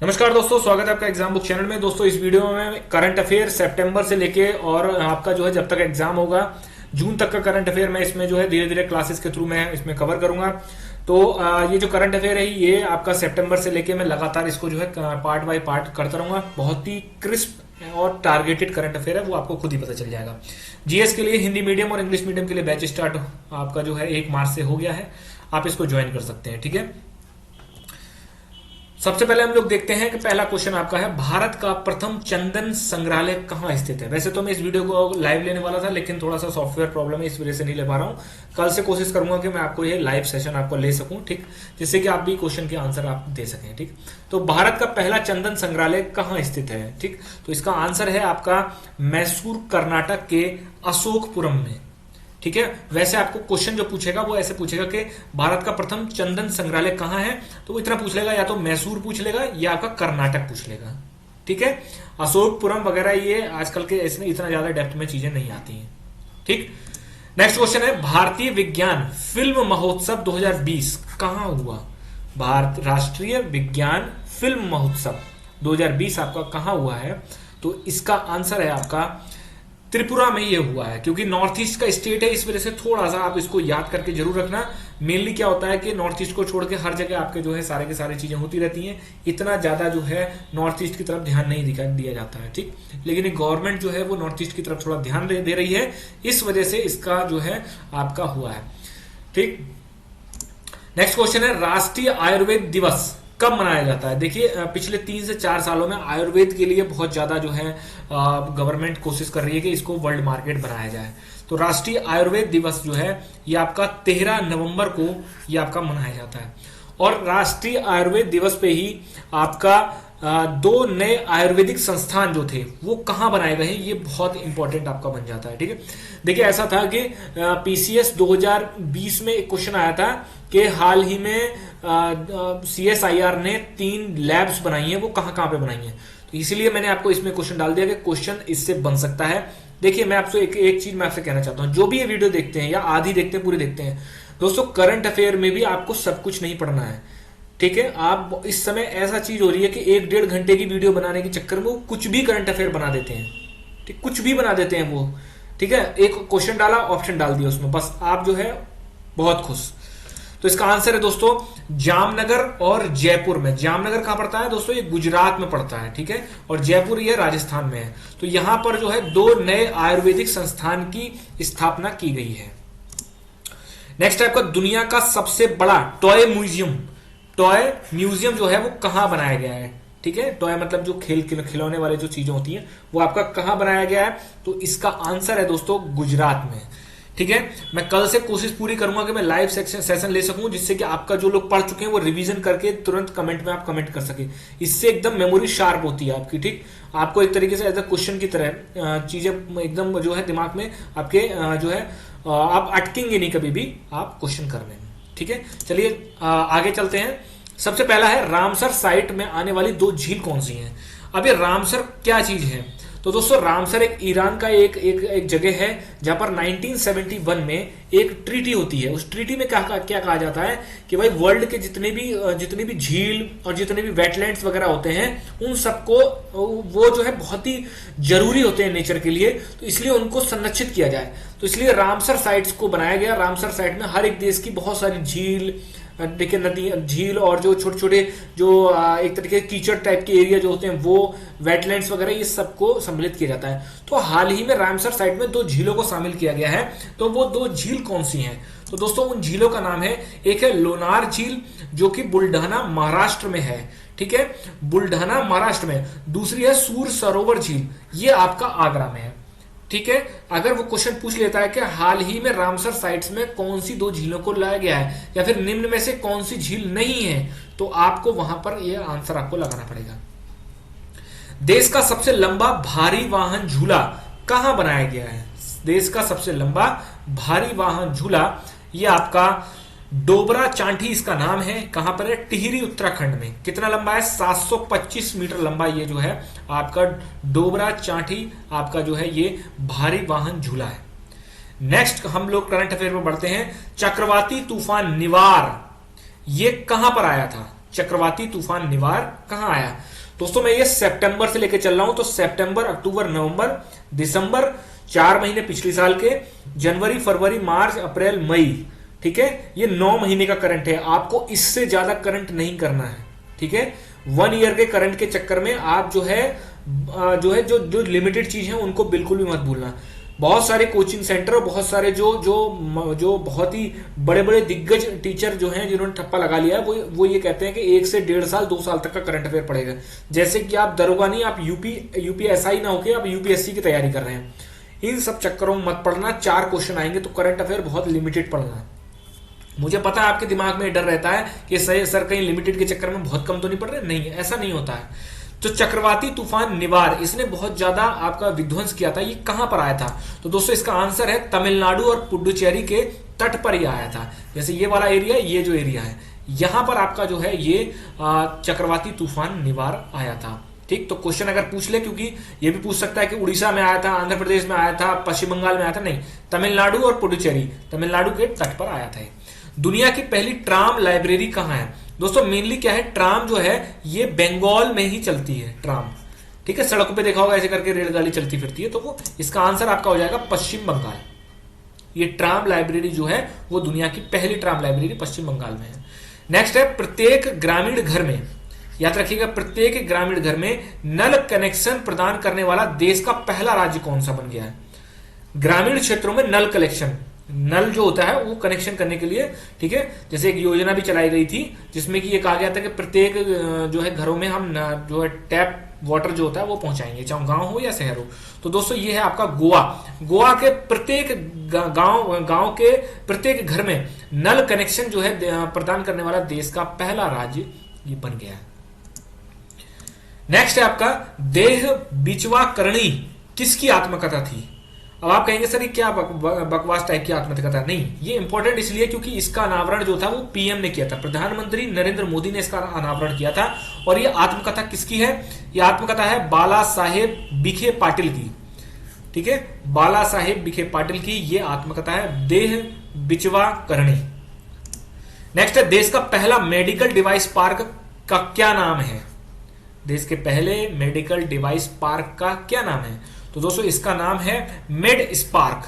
नमस्कार दोस्तों, स्वागत है आपका एग्जाम बुक चैनल में। दोस्तों इस वीडियो में मैं करंट अफेयर सितंबर से लेके और आपका जो है जब तक एग्जाम होगा जून तक का करंट अफेयर मैं इसमें जो है धीरे धीरे क्लासेस के थ्रू मैं इसमें कवर करूंगा। तो ये जो करंट अफेयर है ये आपका सितंबर से लेके मैं लगातार इसको जो है पार्ट बाय पार्ट करता रहूंगा। बहुत ही क्रिस्प और टारगेटेड करंट अफेयर है, वो आपको खुद ही पता चल जाएगा। जीएस के लिए हिंदी मीडियम और इंग्लिश मीडियम के लिए बैच स्टार्ट आपका जो है 1 मार्च से हो गया है, आप इसको ज्वाइन कर सकते हैं। ठीक है, सबसे पहले हम लोग देखते हैं कि पहला क्वेश्चन आपका है, भारत का प्रथम चंदन संग्रहालय कहां स्थित है। वैसे तो मैं इस वीडियो को लाइव लेने वाला था, लेकिन थोड़ा सा सॉफ्टवेयर प्रॉब्लम है, इस वजह से नहीं ले पा रहा हूं। कल से कोशिश करूंगा कि मैं आपको ये लाइव सेशन आपको ले सकूं, ठीक, जिससे कि आप भी क्वेश्चन के आंसर आप दे सकें। ठीक, तो भारत का पहला चंदन संग्रहालय कहां स्थित है। ठीक, तो इसका आंसर है आपका मैसूर कर्नाटक के अशोकपुरम में। ठीक है, वैसे आपको क्वेश्चन जो पूछेगा वो ऐसे पूछेगा कि भारत का प्रथम चंदन संग्रहालय कहां है, तो वो इतना पूछ लेगा, या तो मैसूर पूछ लेगा या आपका कर्नाटक पूछ लेगा। ठीक है, अशोकपुरम वगैरह ये आजकल के इसमें इतना ज्यादा डेप्थ में चीजें नहीं आती हैं। ठीक, नेक्स्ट क्वेश्चन है, भारतीय विज्ञान फिल्म महोत्सव 2020 कहां हुआ। भारत राष्ट्रीय विज्ञान फिल्म महोत्सव 2020 आपका कहां हुआ है, तो इसका आंसर है आपका त्रिपुरा में ये हुआ है। क्योंकि नॉर्थ ईस्ट का स्टेट है, इस वजह से थोड़ा सा आप इसको याद करके जरूर रखना। मेनली क्या होता है कि नॉर्थ ईस्ट को छोड़ के हर जगह आपके जो है सारे के सारे चीजें होती रहती हैं, इतना ज्यादा जो है नॉर्थ ईस्ट की तरफ ध्यान नहीं दिया जाता है। ठीक, लेकिन गवर्नमेंट जो है वो नॉर्थ ईस्ट की तरफ थोड़ा ध्यान दे रही है, इस वजह से इसका जो है आपका हुआ है। ठीक, नेक्स्ट क्वेश्चन है, राष्ट्रीय आयुर्वेद दिवस कब मनाया जाता है। देखिए पिछले 3 से 4 सालों में आयुर्वेद के लिए बहुत ज्यादा जो है गवर्नमेंट कोशिश कर रही है कि इसको वर्ल्ड मार्केट बनाया जाए। तो राष्ट्रीय आयुर्वेद दिवस जो है ये आपका 13 नवंबर को ये आपका मनाया जाता है। और राष्ट्रीय आयुर्वेद दिवस पे ही आपका 2 नए आयुर्वेदिक संस्थान जो थे वो कहां बनाए गए हैं, ये बहुत इंपॉर्टेंट आपका बन जाता है। ठीक है, देखिए ऐसा था कि पीसीएस 2020 में एक क्वेश्चन आया था कि हाल ही में सीएसआईआर ने 3 लैब्स बनाई हैं, वो कहां कहां पे बनाई हैं। तो इसीलिए मैंने आपको इसमें क्वेश्चन डाल दिया कि क्वेश्चन इससे बन सकता है। देखिए मैं आपसे एक चीज मैं आपसे कहना चाहता हूं, जो भी ये वीडियो देखते हैं या आधी देखते हैं पूरी देखते हैं, दोस्तों करंट अफेयर में भी आपको सब कुछ नहीं पढ़ना है। ठीक है, आप इस समय ऐसा चीज हो रही है कि 1-1.5 घंटे की वीडियो बनाने के चक्कर में वो कुछ भी करंट अफेयर बना देते हैं। ठीक, कुछ भी बना देते हैं वो। ठीक है, एक क्वेश्चन डाला, ऑप्शन डाल दिया उसमें, बस आप जो है बहुत खुश। तो इसका आंसर है दोस्तों जामनगर और जयपुर में। जामनगर कहां पड़ता है दोस्तों, ये गुजरात में पड़ता है। ठीक है, और जयपुर ये राजस्थान में है। तो यहां पर जो है 2 नए आयुर्वेदिक संस्थान की स्थापना की गई है। नेक्स्ट है आपका दुनिया का सबसे बड़ा टॉय म्यूजियम। टॉय म्यूजियम जो है वो कहां बनाया गया है। ठीक है, टॉय मतलब जो खिलौने वाले जो चीजें होती हैं वो आपका कहां बनाया गया है, तो इसका आंसर है दोस्तों गुजरात में। ठीक है, मैं कल से कोशिश पूरी करूंगा कि मैं लाइव सेशन ले सकूं, जिससे कि आपका जो लोग पढ़ चुके हैं वो रिवीजन करके तुरंत कमेंट में आप कमेंट कर सके। इससे एकदम मेमोरी शार्प होती है आपकी। ठीक, आपको एक तरीके से एज अ क्वेश्चन की तरह चीजें एकदम जो है दिमाग में आपके जो है आप अटकेंगे नहीं कभी भी आप क्वेश्चन करने में। ठीक है, चलिए आगे चलते हैं। सबसे पहला है, रामसर साइट में आने वाली 2 झील कौन सी हैं। अब ये रामसर क्या चीज है, तो दोस्तों रामसर एक ईरान का एक जगह है जहां पर 1971 में एक ट्रीटी होती है। उस ट्रीटी में क्या कहा जाता है कि भाई वर्ल्ड के जितने भी झील और जितने भी वेटलैंड्स वगैरह होते हैं उन सबको वो जो है बहुत ही जरूरी होते हैं नेचर के लिए, तो इसलिए उनको संरक्षित किया जाए। तो इसलिए रामसर साइट्स को बनाया गया। रामसर साइट में हर एक देश की बहुत सारी झील, देखिए नदी, झील और जो छोटे छोटे जो एक तरीके के कीचड़ टाइप के एरिया जो होते हैं वो वेटलैंड्स वगैरह, ये सबको सम्मिलित किया जाता है। तो हाल ही में रामसर साइट में 2 झीलों को शामिल किया गया है। तो वो 2 झील कौन सी हैं, तो दोस्तों उन झीलों का नाम है, एक है लोनार झील जो कि बुल्ढाना महाराष्ट्र में है। ठीक है, बुल्ढाना महाराष्ट्र में। दूसरी है सूर सरोवर झील, ये आपका आगरा में है। ठीक है, अगर वो क्वेश्चन पूछ लेता है कि हाल ही में रामसर साइट्स में कौन सी 2 झीलों को लाया गया है या फिर निम्न में से कौन सी झील नहीं है, तो आपको वहां पर ये आंसर आपको लगाना पड़ेगा। देश का सबसे लंबा भारी वाहन झूला कहां बनाया गया है। देश का सबसे लंबा भारी वाहन झूला ये आपका डोबरा चांठी इसका नाम है। कहां पर है, टिहरी उत्तराखंड में। कितना लंबा है, 725 मीटर लंबा ये जो है आपका डोबरा चांठी आपका जो है ये भारी वाहन झूला है। नेक्स्ट हम लोग करंट अफेयर में बढ़ते हैं। चक्रवाती तूफान निवार ये कहां पर आया था। चक्रवाती तूफान निवार कहां आया? दोस्तों मैं ये सितंबर से लेके चल रहा हूं, तो सितंबर, अक्टूबर, नवंबर, दिसंबर, 4 महीने पिछले साल के, जनवरी, फरवरी, मार्च, अप्रैल, मई, ठीक है, ये 9 महीने का करंट है। आपको इससे ज्यादा करंट नहीं करना है, ठीक है। 1 ईयर के करंट के चक्कर में आप जो है जो लिमिटेड चीज है उनको बिल्कुल भी मत भूलना। बहुत सारे कोचिंग सेंटर और बहुत सारे जो बहुत ही बड़े बड़े दिग्गज टीचर जो हैं जिन्होंने ठप्पा लगा लिया है, वो ये कहते हैं कि 1 से 1.5 साल 2 साल तक का करंट अफेयर पड़ेगा। जैसे कि आप दरोगा नहीं, आप यूपीएसआई ना होके आप यूपीएससी की तैयारी कर रहे हैं। इन सब चक्करों में मत पढ़ना। 4 क्वेश्चन आएंगे तो करंट अफेयर बहुत लिमिटेड पढ़ना है। मुझे पता है आपके दिमाग में डर रहता है कि सर कहीं लिमिटेड के चक्कर में बहुत कम तो नहीं पड़ रहे। नहीं, ऐसा नहीं होता है। तो चक्रवाती तूफान निवार, इसने बहुत ज्यादा आपका विध्वंस किया था। ये कहां पर आया था? तो दोस्तों इसका आंसर है तमिलनाडु और पुडुचेरी के तट पर ही आया था। जैसे ये वाला एरिया, ये जो एरिया है, यहां पर आपका जो है ये चक्रवाती तूफान निवार आया था। ठीक, तो क्वेश्चन अगर पूछ ले, क्योंकि ये भी पूछ सकता है कि उड़ीसा में आया था, आंध्र प्रदेश में आया था, पश्चिम बंगाल में आया था, नहीं, तमिलनाडु और पुडुचेरी, तमिलनाडु के तट पर आया था। दुनिया की पहली ट्राम लाइब्रेरी कहां है? दोस्तों मेनली क्या है, ट्राम जो है ये बंगाल में ही चलती है, ट्राम, ठीक है। सड़कों पे देखा होगा ऐसे करके रेलगाड़ी चलती फिरती है, तो वो इसका आंसर आपका हो जाएगा पश्चिम बंगाल। ये ट्राम लाइब्रेरी जो है वो दुनिया की पहली ट्राम लाइब्रेरी पश्चिम बंगाल में है। नेक्स्ट है, प्रत्येक ग्रामीण घर में, याद रखिएगा, प्रत्येक ग्रामीण घर में नल कनेक्शन प्रदान करने वाला देश का पहला राज्य कौन सा बन गया है? ग्रामीण क्षेत्रों में नल कनेक्शन, नल जो होता है वो कनेक्शन करने के लिए, ठीक है, जैसे एक योजना भी चलाई गई थी जिसमें कि ये कहा गया था कि प्रत्येक जो है घरों में हम जो है टैप वाटर जो होता है वो पहुंचाएंगे, चाहे गांव हो या शहर हो। तो दोस्तों ये है आपका गोवा। गोवा के प्रत्येक गांव के प्रत्येक घर में नल कनेक्शन जो है प्रदान करने वाला देश का पहला राज्य ये बन गया है। नेक्स्ट है आपका, देह बिचवा करणी किसकी आत्मकथा थी? अब आप कहेंगे सर ये क्या बकवास टाइप की आत्मकथा? नहीं, ये इंपॉर्टेंट इसलिए क्योंकि इसका अनावरण जो था वो पीएम ने किया था, प्रधानमंत्री नरेंद्र मोदी ने इसका अनावरण किया था। और ये आत्मकथा किसकी है? ये आत्मकथा है बाला साहेब विखे पाटिल की, ठीक है, बाला साहेब विखे पाटिल की ये आत्मकथा है, देह बिचवा करणी। नेक्स्ट है, देश का पहला मेडिकल डिवाइस पार्क का क्या नाम है? देश के पहले मेडिकल डिवाइस पार्क का क्या नाम है? तो दोस्तों इसका नाम है मेड स्पार्क।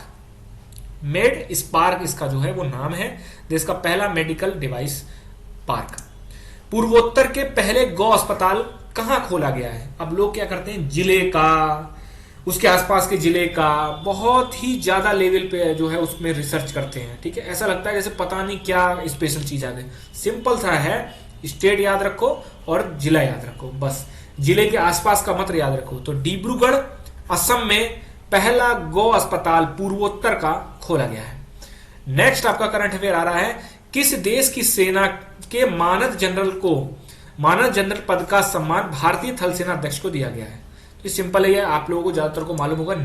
मेड स्पार्क इसका जो है वो नाम है, देश का पहला मेडिकल डिवाइस पार्क। पूर्वोत्तर के पहले गौ अस्पताल कहां खोला गया है? अब लोग क्या करते हैं, जिले का, उसके आसपास के जिले का बहुत ही ज्यादा लेवल पे जो है उसमें रिसर्च करते हैं, ठीक है। ऐसा लगता है जैसे पता नहीं क्या स्पेशल चीज आ गई। सिंपल सा है, स्टेट याद रखो और जिला याद रखो, बस जिले के आसपास का मत याद रखो। तो डिब्रूगढ़ असम में पहला गौ अस्पताल पूर्वोत्तर का खोला गया है। नेक्स्ट आपका करंट अफेयर आ रहा है, किस देश की सेना के मानद जनरल पद का सम्मान भारतीय थल सेना अध्यक्ष को दिया गया है? तो सिंपल है, आप लोगों को ज्यादातर को मालूम होगा,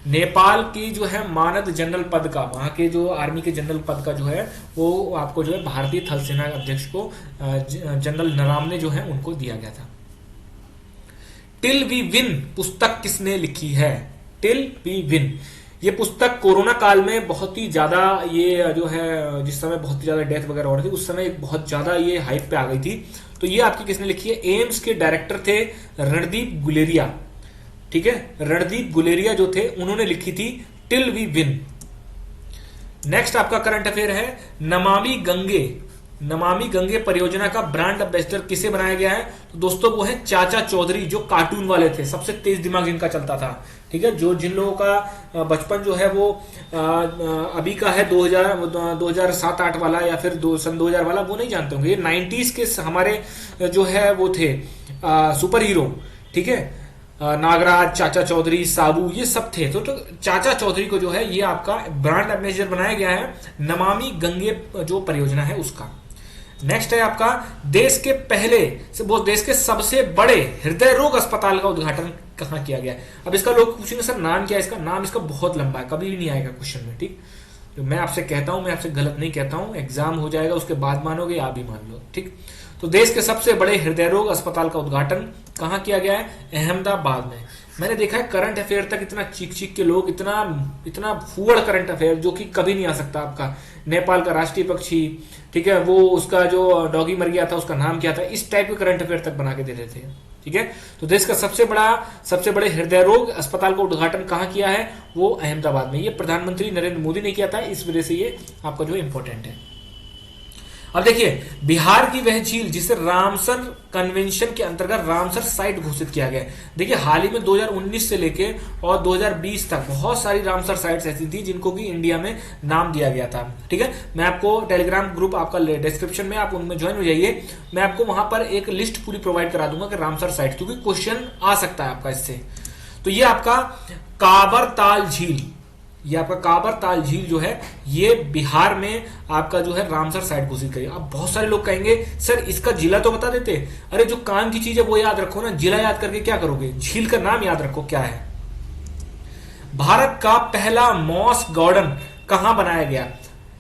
नेपाल की जो है मानद जनरल पद का, वहां के जो आर्मी के जनरल पद का जो है वो आपको जो है भारतीय थल सेना अध्यक्ष को जनरल नरावने जो है उनको दिया गया था। टिल वी विन पुस्तक किसने लिखी है? टिल वी विन, ये पुस्तक कोरोना काल में बहुत ही ज्यादा, ये जो है जिस समय बहुत ही ज्यादा डेथ वगैरह हो रही थी उस समय बहुत ज्यादा ये हाइप पे आ गई थी। तो ये आपकी किसने लिखी है? एम्स के डायरेक्टर थे रणदीप गुलेरिया, ठीक है, रणदीप गुलेरिया जो थे उन्होंने लिखी थी टिल वी विन। नेक्स्ट आपका करंट अफेयर है, नमामि गंगे परियोजना का ब्रांड एम्बेसडर किसे बनाया गया है? तो दोस्तों वो है चाचा चौधरी, जो कार्टून वाले थे, सबसे तेज दिमाग जिनका चलता था, ठीक है, जो जिन लोगों का बचपन जो है वो अभी का है 2007-8 वाला या फिर सन 2000 वाला, वो नहीं जानते होंगे। ये 90s के हमारे जो है वो थे सुपर हीरो, ठीक है, नागराज, चाचा चौधरी, साबू, ये सब थे। तो चाचा चौधरी को जो है ये आपका ब्रांड एम्बेसडर बनाया गया है नमामि गंगे जो परियोजना है उसका। नेक्स्ट है आपका, देश के सबसे बड़े हृदय रोग अस्पताल का उद्घाटन कहां किया गया है? अब इसका लोग पूछेंगे सर नाम क्या है इसका? नाम इसका बहुत लंबा है, कभी भी नहीं आएगा क्वेश्चन में, ठीक। तो मैं आपसे कहता हूं, मैं आपसे गलत नहीं कहता हूं, एग्जाम हो जाएगा उसके बाद मानोगे, आप भी मान लो, ठीक। तो देश के सबसे बड़े हृदय रोग अस्पताल का उद्घाटन कहां किया गया है? अहमदाबाद में। मैंने देखा है करंट अफेयर तक इतना चीख चीख के लोग, इतना इतना फूहड़ करंट अफेयर जो कि कभी नहीं आ सकता आपका। नेपाल का राष्ट्रीय पक्षी, ठीक है, वो उसका जो डॉगी मर गया था उसका नाम क्या था, इस टाइप के करंट अफेयर तक बना के दे देते हैं। ठीक है, तो देश का सबसे बड़े हृदय रोग अस्पताल का उद्घाटन कहाँ किया है, वो अहमदाबाद में। ये प्रधानमंत्री नरेंद्र मोदी ने किया था, इस वजह से ये आपका जो इंपॉर्टेंट है। अब देखिए, बिहार की वह झील जिसे रामसर कन्वेंशन के अंतर्गत रामसर साइट घोषित किया गया है। देखिए, हाल ही में 2019 से लेके और 2020 तक बहुत सारी रामसर साइट्स ऐसी थी जिनको कि इंडिया में नाम दिया गया था। ठीक है, मैं आपको टेलीग्राम ग्रुप आपका डिस्क्रिप्शन में, आप उनमें ज्वाइन हो जाइए, मैं आपको वहां पर एक लिस्ट पूरी प्रोवाइड करा दूंगा कि रामसर साइट, क्योंकि क्वेश्चन आ सकता है आपका इससे। तो ये आपका काबरताल झील, ये आपका काबरताल झील जो है ये बिहार में आपका जो है रामसर साइट घोषित करी। अब बहुत सारे लोग कहेंगे सर इसका जिला तो बता देते। अरे जो काम की चीज है वो याद रखो ना, जिला याद करके क्या करोगे, झील का नाम याद रखो क्या है। भारत का पहला मॉस गार्डन कहां बनाया गया,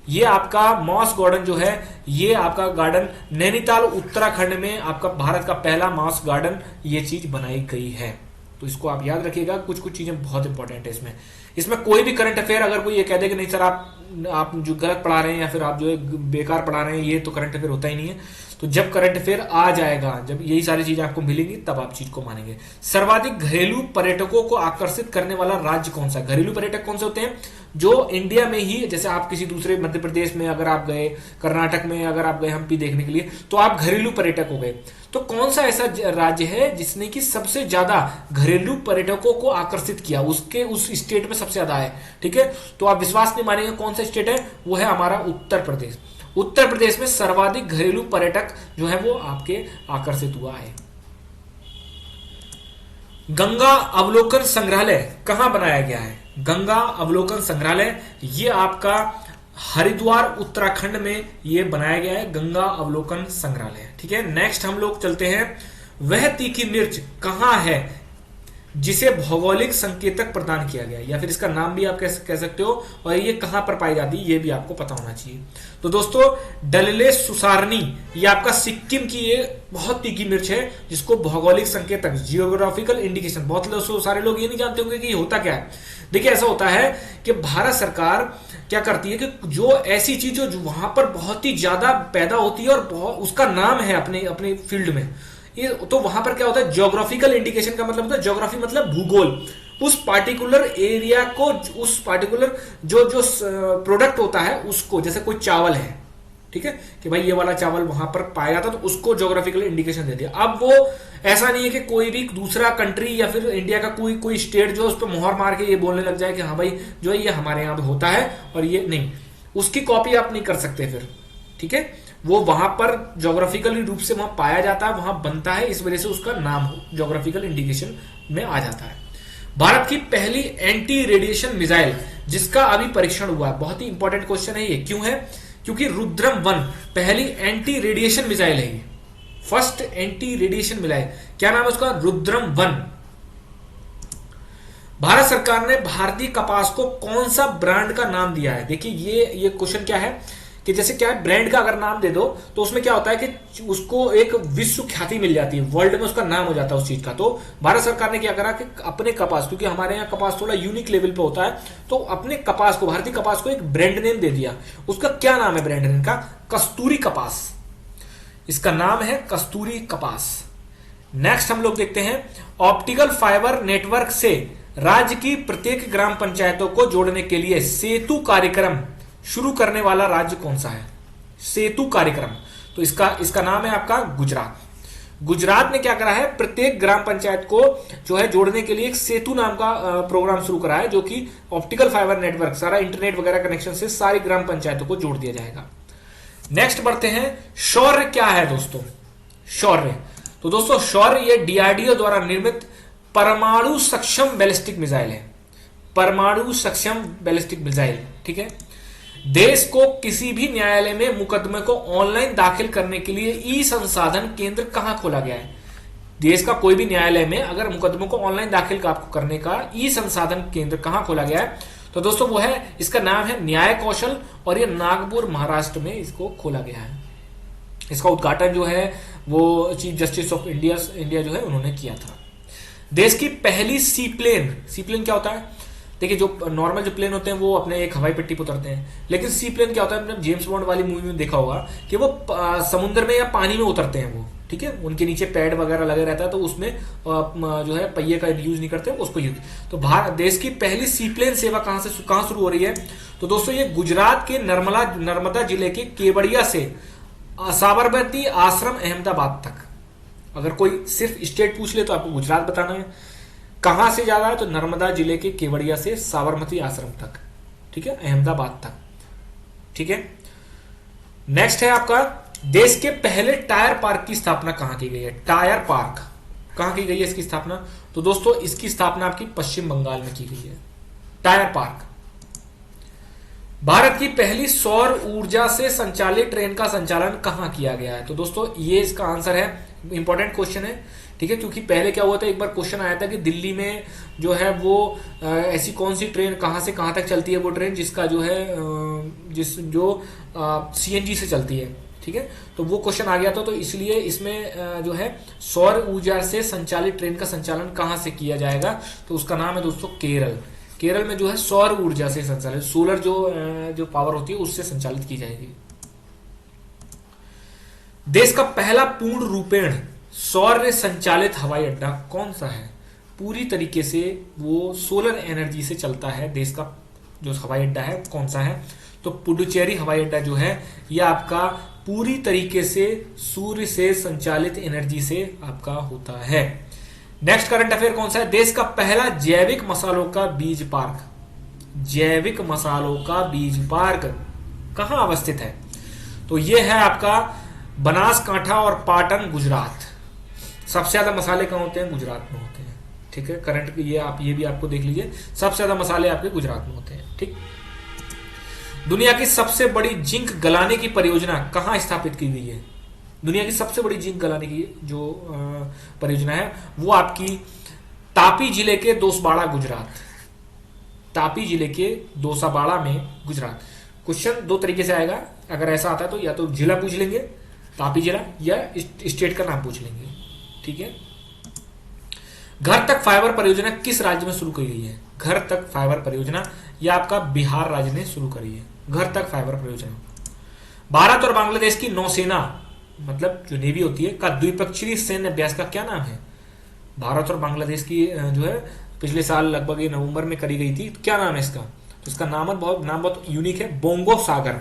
ये आपका मॉस गार्डन जो है ये आपका गार्डन नैनीताल उत्तराखंड में आपका भारत का पहला मॉस गार्डन ये चीज बनाई गई है। तो इसको आप याद रखिएगा, कुछ कुछ चीजें बहुत इंपॉर्टेंट है इसमें। इसमें कोई भी करंट अफेयर अगर कोई ये कह दे कि नहीं सर आप जो गलत पढ़ा रहे हैं या फिर आप जो है बेकार पढ़ा रहे हैं, ये तो करंट अफेयर होता ही नहीं है। तो जब करंट अफेयर आ जाएगा, जब यही सारी चीजें आपको मिलेंगी, तब आप चीज को मानेंगे। सर्वाधिक घरेलू पर्यटकों को आकर्षित करने वाला राज्य कौन सा। घरेलू पर्यटक कौन से होते हैं, जो इंडिया में ही, जैसे आप किसी दूसरे मध्य प्रदेश में अगर आप गए, कर्नाटक में अगर आप गए हम्पी देखने के लिए, तो आप घरेलू पर्यटक हो गए। तो कौन सा ऐसा राज्य है जिसने कि सबसे ज्यादा घरेलू पर्यटकों को आकर्षित किया, उसके उस स्टेट में सबसे ज्यादा है। ठीक है, तो आप विश्वास नहीं मानेंगे कौन सा स्टेट है, वो है हमारा उत्तर प्रदेश। उत्तर प्रदेश में सर्वाधिक घरेलू पर्यटक जो है वो आपके आकर्षित हुआ है। गंगा अवलोकन संग्रहालय कहां बनाया गया है, गंगा अवलोकन संग्रहालय ये आपका हरिद्वार उत्तराखंड में ये बनाया गया है, गंगा अवलोकन संग्रहालय। ठीक है, नेक्स्ट हम लोग चलते हैं, वह तीखी मिर्च कहां है जिसे भौगोलिक संकेतक प्रदान किया गया, या फिर इसका नाम भी आप कह सकते हो, और ये कहां पर पाई जाती है ये भी आपको पता होना चाहिए। तो दोस्तों, डलले सुसारनी ये आपका सिक्किम की ये बहुत तीखी मिर्च है जिसको भौगोलिक संकेतक, जियोग्राफिकल इंडिकेशन, बहुत सारे लोग ये नहीं जानते होंगे कि ये होता क्या है। देखिए, ऐसा होता है कि भारत सरकार क्या करती है कि जो ऐसी चीज जो वहां पर बहुत ही ज्यादा पैदा होती है और उसका नाम है अपने अपने फील्ड में, ये तो वहां पर क्या होता है, ज्योग्राफिकल इंडिकेशन का मतलब होता है, ज्योग्राफी मतलब भूगोल, उस पार्टिकुलर एरिया को, उस पार्टिकुलर जो जो प्रोडक्ट होता है उसको, जैसे कोई चावल है, ठीक है, कि भाई ये वाला चावल वहां पर पाया जाता, तो उसको ज्योग्राफिकल इंडिकेशन दे दिया। अब वो ऐसा नहीं है कि कोई भी दूसरा कंट्री या फिर इंडिया का कोई स्टेट जो उस पर मोहर मार के ये बोलने लग जाए कि हाँ भाई जो है ये हमारे यहाँ पे होता है, और ये नहीं, उसकी कॉपी आप नहीं कर सकते फिर। ठीक है, वो वहां पर ज्योग्राफिकल रूप से वहां पाया जाता है, वहां बनता है, इस वजह से उसका नाम ज्योग्राफिकल इंडिकेशन में आ जाता है। भारत की पहली एंटी रेडिएशन मिसाइल जिसका अभी परीक्षण हुआ है, बहुत ही इंपॉर्टेंट क्वेश्चन है ये, क्यों है, क्योंकि रुद्रम-1 पहली एंटी रेडिएशन मिसाइल है ये, फर्स्ट एंटी रेडिएशन मिसाइल। क्या नाम है उसका, रुद्रम-1। भारत सरकार ने भारतीय कपास को कौन सा ब्रांड का नाम दिया है। देखिए, ये क्वेश्चन क्या है कि जैसे क्या है, ब्रांड का अगर नाम दे दो तो उसमें क्या होता है कि उसको एक विश्व ख्याति मिल जाती है, वर्ल्ड में उसका नाम हो जाता है उस चीज का। तो भारत सरकार ने क्या करा कि अपने कपास, क्योंकि हमारे यहाँ कपास थोड़ा यूनिक लेवल पे होता है, तो अपने कपास को, भारतीय कपास को एक ब्रांड नेम दे दिया। उसका क्या नाम है ब्रांड नेम का, कस्तूरी कपास, इसका नाम है कस्तूरी कपास। नेक्स्ट हम लोग देखते हैं, ऑप्टिकल फाइबर नेटवर्क से राज्य की प्रत्येक ग्राम पंचायतों को जोड़ने के लिए सेतु कार्यक्रम शुरू करने वाला राज्य कौन सा है, सेतु कार्यक्रम। तो इसका नाम है आपका गुजरात। गुजरात ने क्या करा है, प्रत्येक ग्राम पंचायत को जो है जोड़ने के लिए एक सेतु नाम का प्रोग्राम शुरू करा है, जो कि ऑप्टिकल फाइबर नेटवर्क, सारा इंटरनेट वगैरह कनेक्शन से सारी ग्राम पंचायतों को जोड़ दिया जाएगा। नेक्स्ट बढ़ते हैं, शौर्य क्या है दोस्तों, शौर्य। तो दोस्तों, शौर्य ये डीआरडीओ द्वारा निर्मित परमाणु सक्षम बैलिस्टिक मिसाइल है, परमाणु सक्षम बैलिस्टिक मिसाइल। ठीक है, देश को किसी भी न्यायालय में मुकदमे को ऑनलाइन दाखिल करने के लिए ई संसाधन केंद्र कहां खोला गया है। देश का कोई भी न्यायालय में अगर मुकदमों को ऑनलाइन दाखिल आपको करने का ई संसाधन केंद्र कहां खोला गया है, तो दोस्तों वो है, इसका नाम है न्याय कौशल, और ये नागपुर महाराष्ट्र में इसको खोला गया है। इसका उद्घाटन जो है वो चीफ जस्टिस ऑफ इंडिया जो है उन्होंने किया था। देश की पहली सी प्लेन क्या होता है? देखिए, जो नॉर्मल जो प्लेन होते हैं वो अपने एक हवाई पट्टी पर उतरते हैं, लेकिन सी प्लेन क्या होता है, आपने जेम्स बॉन्ड वाली मूवी में देखा होगा कि वो समुद्र में या पानी में उतरते हैं वो, ठीक है, उनके नीचे पैड वगैरह लगे रहता है, तो उसमें जो है पहिए का यूज नहीं करते, उसको यूज। तो भारत देश की पहली सी प्लेन सेवा कहां शुरू हो रही है? तो दोस्तों ये गुजरात के नर्मदा जिले के केवड़िया से साबरमती आश्रम अहमदाबाद तक। अगर कोई सिर्फ स्टेट पूछ ले तो आपको गुजरात बताना है। कहां से जा रहा है? तो नर्मदा जिले के केवड़िया से साबरमती आश्रम तक, ठीक है, अहमदाबाद तक, ठीक है। नेक्स्ट है आपका, देश के पहले टायर पार्क की स्थापना कहां की गई है? टायर पार्क कहां की गई है इसकी स्थापना? तो दोस्तों इसकी स्थापना आपकी पश्चिम बंगाल में की गई है, टायर पार्क। भारत की पहली सौर ऊर्जा से संचालित ट्रेन का संचालन कहां किया गया है? तो दोस्तों ये इसका आंसर है, इंपॉर्टेंट क्वेश्चन है, ठीक है, क्योंकि पहले क्या हुआ था, एक बार क्वेश्चन आया था कि दिल्ली में जो है वो ऐसी कौन सी ट्रेन कहां से कहां तक चलती है, वो ट्रेन जिसका जो है सीएनजी से चलती है, ठीक है, तो वो क्वेश्चन आ गया था। तो इसलिए इसमें जो है सौर ऊर्जा से संचालित ट्रेन का संचालन कहां से किया जाएगा? तो उसका नाम है दोस्तों केरल। केरल में जो है सौर ऊर्जा से संचालित, सोलर जो पावर होती है उससे संचालित की जाएगी। देश का पहला पूर्ण रूपेण सौर संचालित हवाई अड्डा कौन सा है? पूरी तरीके से वो सोलर एनर्जी से चलता है, देश का जो हवाई अड्डा है कौन सा है? तो पुडुचेरी हवाई अड्डा जो है यह आपका पूरी तरीके से सूर्य से संचालित एनर्जी से आपका होता है। नेक्स्ट करंट अफेयर कौन सा है? देश का पहला जैविक मसालों का बीज पार्क, जैविक मसालों का बीज पार्क कहां अवस्थित है? तो यह है आपका बनासकांठा और पाटन, गुजरात। सबसे ज्यादा मसाले कहां होते हैं? गुजरात में होते हैं, ठीक है। करंट ये भी आपको देख लीजिए, सबसे ज्यादा मसाले आपके गुजरात में होते हैं, ठीक। दुनिया की सबसे बड़ी जिंक गलाने की परियोजना कहां स्थापित की गई है? दुनिया की सबसे बड़ी जिंक गलाने की जो परियोजना है वो आपकी तापी जिले के दोसाबाड़ा, गुजरात। तापी जिले के दोसाबाड़ा में, गुजरात। क्वेश्चन दो तरीके से आएगा, अगर ऐसा आता है तो या तो जिला पूछ लेंगे तापी जिला, या स्टेट का नाम पूछ लेंगे, ठीक है। घर तक फाइबर परियोजना किस राज्य में शुरू की गई है? घर तक फाइबर परियोजना यह आपका बिहार राज्य ने शुरू करी है, घर तक फाइबर परियोजना। भारत और बांग्लादेश की नौसेना, मतलब जो नेवी होती है, का द्विपक्षीय सैन्य अभ्यास का क्या नाम है? भारत और बांग्लादेश की जो है पिछले साल लगभग नवंबर में करी गई थी, क्या नाम है इसका? तो इसका नाम बहुत यूनिक है, बोंगो सागर,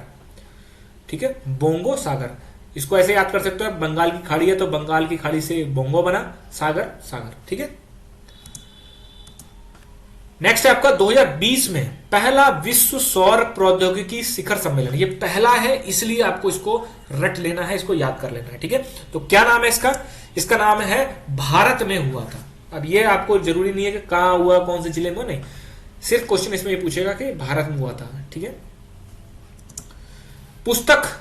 ठीक है, बोंगो सागर। इसको ऐसे याद कर सकते हो, बंगाल की खाड़ी है तो बंगाल की खाड़ी से बोंगो बना, सागर सागर, ठीक है। नेक्स्ट है आपका 2020 में पहला विश्व सौर प्रौद्योगिकी शिखर सम्मेलन। ये पहला है इसलिए आपको इसको रट लेना है, इसको याद कर लेना है, ठीक है। तो क्या नाम है इसका? इसका नाम है भारत में हुआ था। अब ये आपको जरूरी नहीं है कि कहां हुआ, कौन से जिले में, नहीं, सिर्फ क्वेश्चन इसमें ये पूछेगा कि भारत में हुआ था, ठीक है। पुस्तक,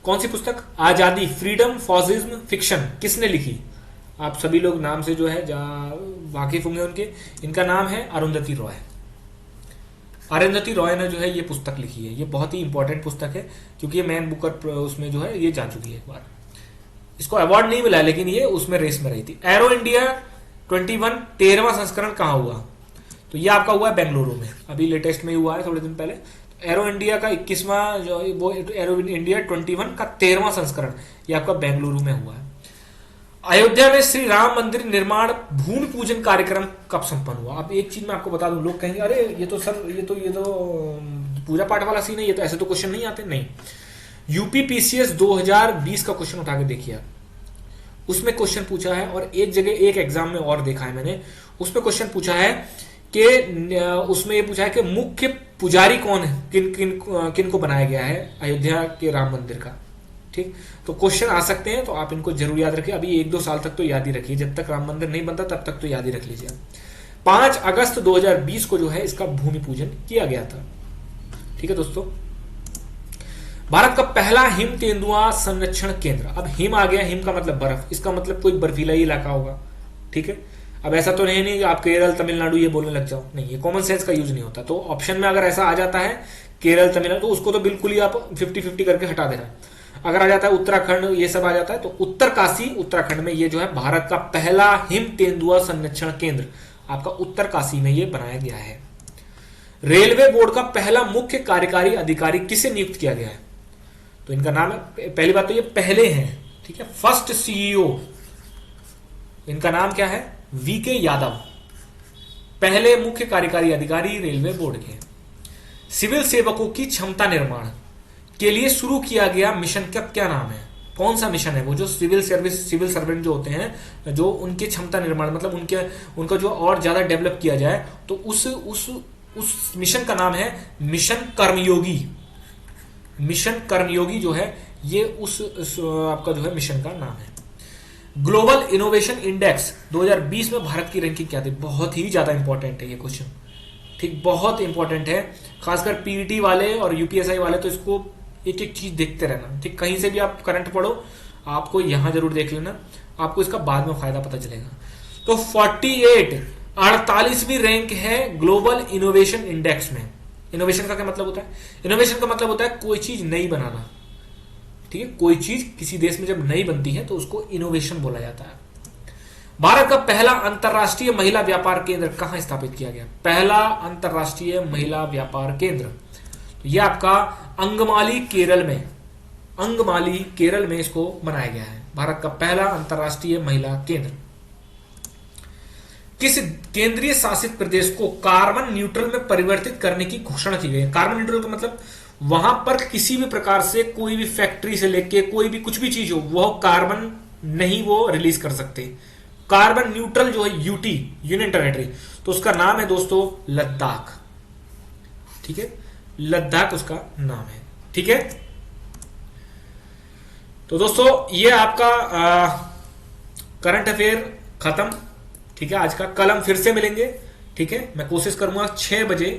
कौन सी पुस्तक? आजादी, फ्रीडम, फॉसिज्म, फिक्शन, किसने लिखी? आप सभी लोग नाम से जो है वाकिफ होंगे उनके, इनका नाम है अरुंधति रॉय। अरुंधति रॉय ने जो है ये पुस्तक लिखी है। ये बहुत ही इंपॉर्टेंट पुस्तक है क्योंकि ये मैन बुकर उसमें जो है ये जा चुकी है एक बार। इसको अवार्ड नहीं मिला लेकिन ये उसमें रेस में रही थी। एरो इंडिया 21 13वां संस्करण कहां हुआ? तो ये आपका हुआ है बेंगलुरु में, अभी लेटेस्ट में ही हुआ है थोड़े दिन पहले। एरो इंडिया का 21वां जो वो एरो इंडिया 21 का 13वां संस्करण ये आपका बेंगलुरु में हुआ है। अयोध्या में श्री राम मंदिर निर्माण भूमि पूजन कार्यक्रम कब संपन्न हुआ? अब एक चीज मैं आपको बता दूं, लोग कहेंगे अरे ये तो सर ये तो पूजा पाठ वाला सीन है, ये तो ऐसे तो क्वेश्चन नहीं आते। नहीं, यूपी पीसीएस 2020 का क्वेश्चन उठा के देखिए आप, उसमें क्वेश्चन पूछा है, और एक जगह एक एग्जाम में और देखा है मैंने, उसमें क्वेश्चन पूछा है कि उसमें ये पूछा है कि मुख्य पुजारी कौन है, किन को बनाया गया है अयोध्या के राम मंदिर का, ठीक। तो क्वेश्चन आ सकते हैं, तो आप इनको जरूर याद रखिए। अभी 1-2 साल तक तो याद ही रखिए, जब तक राम मंदिर नहीं बनता तब तक तो याद ही रख लीजिए। 5 अगस्त 2020 को जो है इसका भूमि पूजन किया गया था, ठीक है दोस्तों। भारत का पहला हिम तेंदुआ संरक्षण केंद्र, अब हिम आ गया, हिम का मतलब बर्फ, इसका मतलब कोई बर्फीला इलाका होगा, ठीक है। अब ऐसा तो नहीं कि आप केरल तमिलनाडु ये बोलने लग जाओ, नहीं, ये कॉमन सेंस का यूज नहीं होता। तो ऑप्शन में अगर ऐसा आ जाता है केरल तमिलनाडु, तो उसको तो बिल्कुल ही आप 50-50 करके हटा देना। अगर आ जाता है उत्तराखंड, ये सब आ जाता है, तो उत्तरकाशी उत्तराखंड में ये जो है भारत का पहला हिम तेंदुआ संरक्षण केंद्र आपका उत्तरकाशी में ये बनाया गया है। रेलवे बोर्ड का पहला मुख्य कार्यकारी अधिकारी किसे नियुक्त किया गया है? तो इनका नाम है, पहली बात तो ये पहले हैं, ठीक है, फर्स्ट सीईओ, इनका नाम क्या है? वीके यादव, पहले मुख्य कार्यकारी अधिकारी रेलवे बोर्ड के। सिविल सेवकों की क्षमता निर्माण के लिए शुरू किया गया मिशन का क्या नाम है? कौन सा मिशन है वो? जो सिविल सर्वेंट जो होते हैं, जो उनके क्षमता निर्माण मतलब उनका जो और ज्यादा डेवलप किया जाए, तो उस मिशन का नाम है मिशन कर्मयोगी। मिशन कर्मयोगी जो है ये उस आपका जो है मिशन का नाम है। ग्लोबल इनोवेशन इंडेक्स 2020 में भारत की रैंकिंग क्या थी? बहुत ही ज्यादा इंपॉर्टेंट है ये क्वेश्चन, ठीक, बहुत इंपॉर्टेंट है, खासकर पीईटी वाले और यूपीएसआई वाले तो इसको एक एक चीज देखते रहना, ठीक। कहीं से भी आप करंट पढ़ो, आपको यहां जरूर देख लेना, आपको इसका बाद में फायदा पता चलेगा। तो 48वीं रैंक है ग्लोबल इनोवेशन इंडेक्स में। इनोवेशन का क्या मतलब होता है? इनोवेशन का मतलब होता है कोई चीज नई बनाना, ठीक है। कोई चीज किसी देश में जब नई बनती है तो उसको इनोवेशन बोला जाता है। भारत का पहला अंतरराष्ट्रीय महिला व्यापार केंद्र कहां स्थापित किया गया? पहला अंतरराष्ट्रीय महिला व्यापार केंद्र, तो यह आपका अंगमाली केरल में, अंगमाली केरल में इसको बनाया गया है, भारत का पहला अंतरराष्ट्रीय महिला केंद्र। किस केंद्रीय शासित प्रदेश को कार्बन न्यूट्रल में परिवर्तित करने की घोषणा की गई है? कार्बन न्यूट्रल का मतलब वहां पर किसी भी प्रकार से कोई भी फैक्ट्री से लेके कोई भी कुछ भी चीज हो वो कार्बन नहीं वो रिलीज कर सकते। कार्बन न्यूट्रल जो है यूटी, यूनियन टेरिटरी, तो उसका नाम है दोस्तों लद्दाख, ठीक है, लद्दाख उसका नाम है, ठीक है। तो दोस्तों ये आपका करंट अफेयर खत्म, ठीक है। आज का कल हम फिर से मिलेंगे, ठीक है। मैं कोशिश करूंगा 6 बजे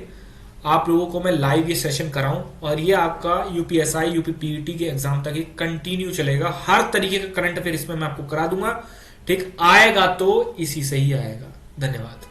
आप लोगों को मैं लाइव ये सेशन कराऊं, और ये आपका यूपीएसआई यूपीपीईटी के एग्जाम तक ही कंटिन्यू चलेगा। हर तरीके का करंट अफेयर इसमें मैं आपको करा दूंगा, ठीक। आएगा तो इसी से ही आएगा। धन्यवाद।